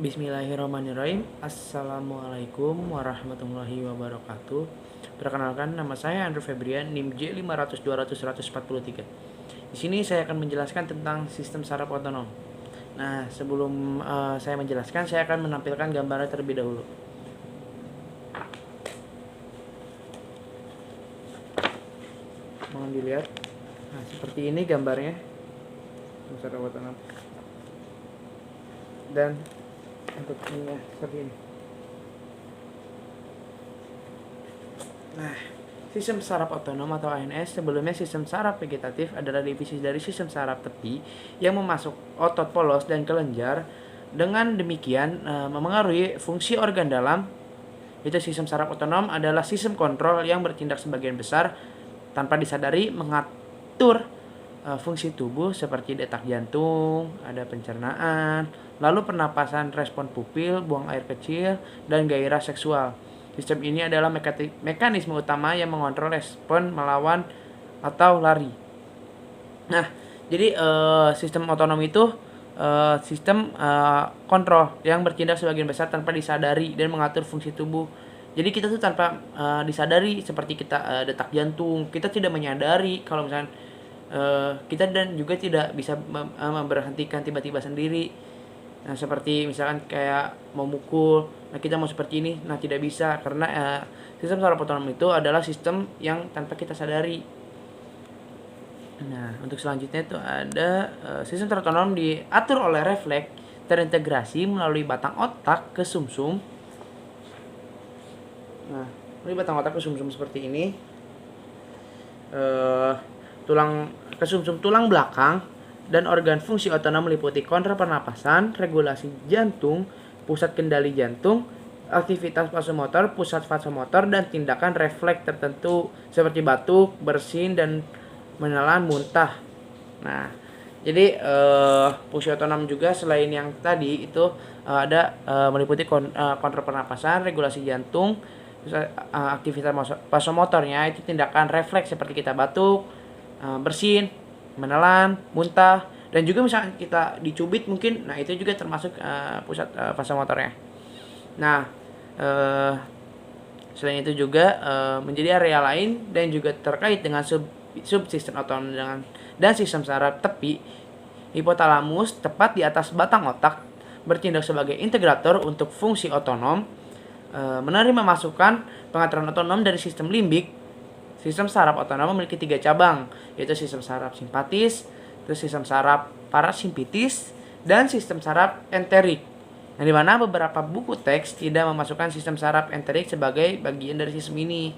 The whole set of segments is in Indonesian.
Bismillahirrahmanirrahim. Assalamualaikum warahmatullahi wabarakatuh. Perkenalkan, nama saya Andrew Febrian, NIM J500200143. Di sini saya akan menjelaskan tentang sistem saraf otonom. Nah, sebelum saya menjelaskan, saya akan menampilkan gambarnya terlebih dahulu. Mohon dilihat. Nah, seperti ini gambarnya sistem saraf otonom. Dan untuk ini seperti ini. Nah, sistem saraf otonom atau ANS sebelumnya sistem saraf vegetatif adalah divisi dari sistem saraf tepi yang memasuk otot polos dan kelenjar. Dengan demikian memengaruhi fungsi organ dalam. Itu sistem saraf otonom adalah sistem kontrol yang bertindak sebagian besar tanpa disadari mengatur fungsi tubuh seperti detak jantung, ada pencernaan, lalu pernapasan, respon pupil, buang air kecil, dan gairah seksual. Sistem ini adalah mekanisme utama yang mengontrol respon melawan atau lari. Nah, jadi sistem otonom itu sistem kontrol yang bertindak sebagian besar tanpa disadari dan mengatur fungsi tubuh. Jadi kita tuh tanpa disadari, seperti kita detak jantung, kita tidak menyadari kalau misalnya kita dan juga tidak bisa memberhentikan tiba-tiba sendiri. Nah, seperti misalkan kayak mau mukul, nah kita mau seperti ini, nah tidak bisa karena sistem saraf otonom itu adalah sistem yang tanpa kita sadari. Nah, untuk selanjutnya itu ada sistem saraf otonom diatur oleh refleks terintegrasi melalui batang otak ke sumsum. Nah, melalui batang otak ke sumsum seperti ini. Kesumsum tulang belakang dan organ fungsi otonom meliputi kontrol pernapasan, regulasi jantung, pusat kendali jantung, aktivitas vasomotor, pusat vasomotor, dan tindakan refleks tertentu seperti batuk, bersin, dan menelan, muntah. Nah, jadi fungsi otonom juga selain yang tadi itu ada meliputi kontrol pernapasan, regulasi jantung, aktivitas vasomotornya itu tindakan refleks seperti kita batuk, bersin, menelan, muntah, dan juga misalnya kita dicubit mungkin, nah itu juga termasuk pusat vasomotornya. Nah, selain itu juga menjadi area lain dan juga terkait dengan subsistem otonom dan sistem saraf tepi, hipotalamus tepat di atas batang otak bertindak sebagai integrator untuk fungsi otonom, menerima masukan pengaturan otonom dari sistem limbik. Sistem saraf otonom memiliki 3 cabang, yaitu sistem saraf simpatis, terus sistem saraf parasimpitis, dan sistem saraf enterik. Yang dimana beberapa buku teks tidak memasukkan sistem saraf enterik sebagai bagian dari sistem ini.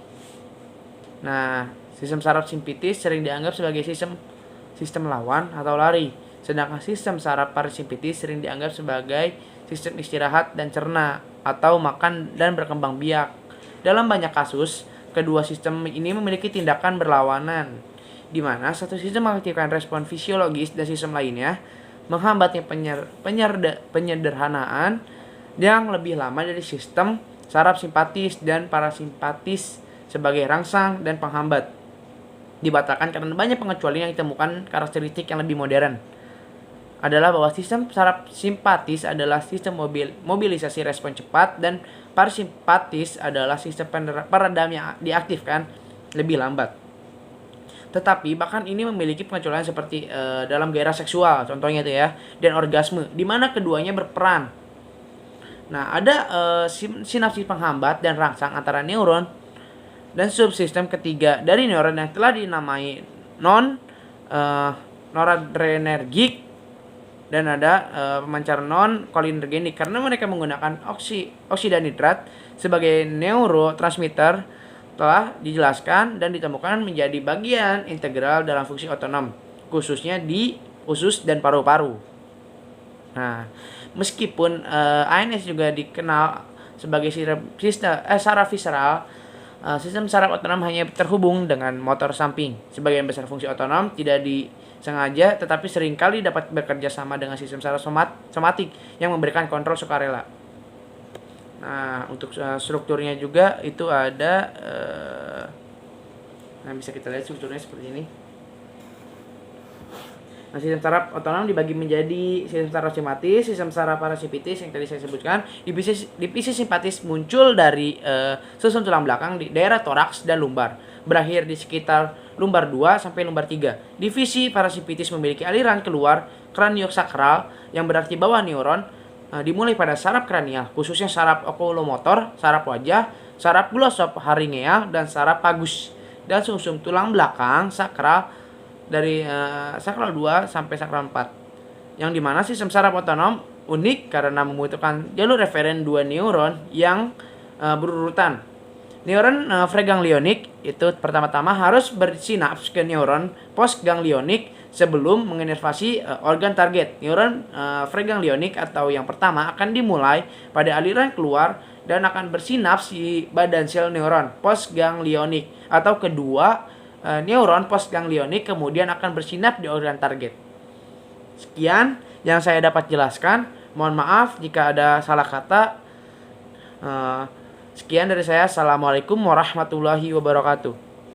Nah, sistem saraf simpitis sering dianggap sebagai sistem lawan atau lari, sedangkan sistem saraf parasimpitis sering dianggap sebagai sistem istirahat dan cerna atau makan dan berkembang biak. Dalam banyak kasus, kedua sistem ini memiliki tindakan berlawanan, di mana satu sistem mengaktifkan respon fisiologis dan sistem lainnya menghambatnya penyederhanaan yang lebih lama dari sistem saraf simpatis dan parasimpatis sebagai rangsang dan penghambat. Dibatalkan karena banyak pengecualian yang ditemukan karakteristik yang lebih modern adalah bahwa sistem saraf simpatis adalah sistem mobilisasi respon cepat dan parasimpatis adalah sistem peredam yang diaktifkan lebih lambat. Tetapi bahkan ini memiliki pengecualian seperti dalam gairah seksual, contohnya itu ya, dan orgasme, di mana keduanya berperan. Nah, ada sinapsis penghambat dan rangsang antara neuron dan subsistem ketiga dari neuron yang telah dinamai noradrenergik, dan ada pemancar non-kolinergenik karena mereka menggunakan oksidanhidrat sebagai neurotransmitter telah dijelaskan dan ditemukan menjadi bagian integral dalam fungsi otonom, khususnya di usus dan paru-paru. Nah, meskipun ANS juga dikenal sebagai saraf visceral, sistem saraf otonom hanya terhubung dengan motor samping. Sebagian besar fungsi otonom tidak disengaja tetapi seringkali dapat bekerja sama dengan sistem saraf somatik yang memberikan kontrol sukarela. Nah, untuk strukturnya juga itu ada nah bisa kita lihat strukturnya seperti ini. Nah, sistem saraf otonom dibagi menjadi sistem saraf simpatis, sistem saraf parasimpatis yang tadi saya sebutkan. Divisi simpatis muncul dari susun tulang belakang di daerah toraks dan lumbar, berakhir di sekitar lumbar 2 sampai lumbar 3. Divisi parasimpatis memiliki aliran keluar kraniosakral yang berarti bawah neuron, dimulai pada saraf kranial, khususnya saraf okulomotor, saraf wajah, saraf glossopharyngeal, dan saraf vagus, dan sumsum tulang belakang sakral dari sakral 2 sampai sakral 4. Yang dimana sistem saraf otonom unik karena membutuhkan jalur referen 2 neuron yang berurutan. Neuron preganglionik itu pertama-tama harus bersinaps ke neuron postganglionik sebelum menginervasi organ target. Neuron preganglionik atau yang pertama akan dimulai pada aliran keluar dan akan bersinaps di badan sel neuron postganglionik, atau kedua neuron postganglionik kemudian akan bersinap di organ target. Sekian yang saya dapat jelaskan. Mohon maaf jika ada salah kata. Sekian dari saya. Assalamualaikum warahmatullahi wabarakatuh.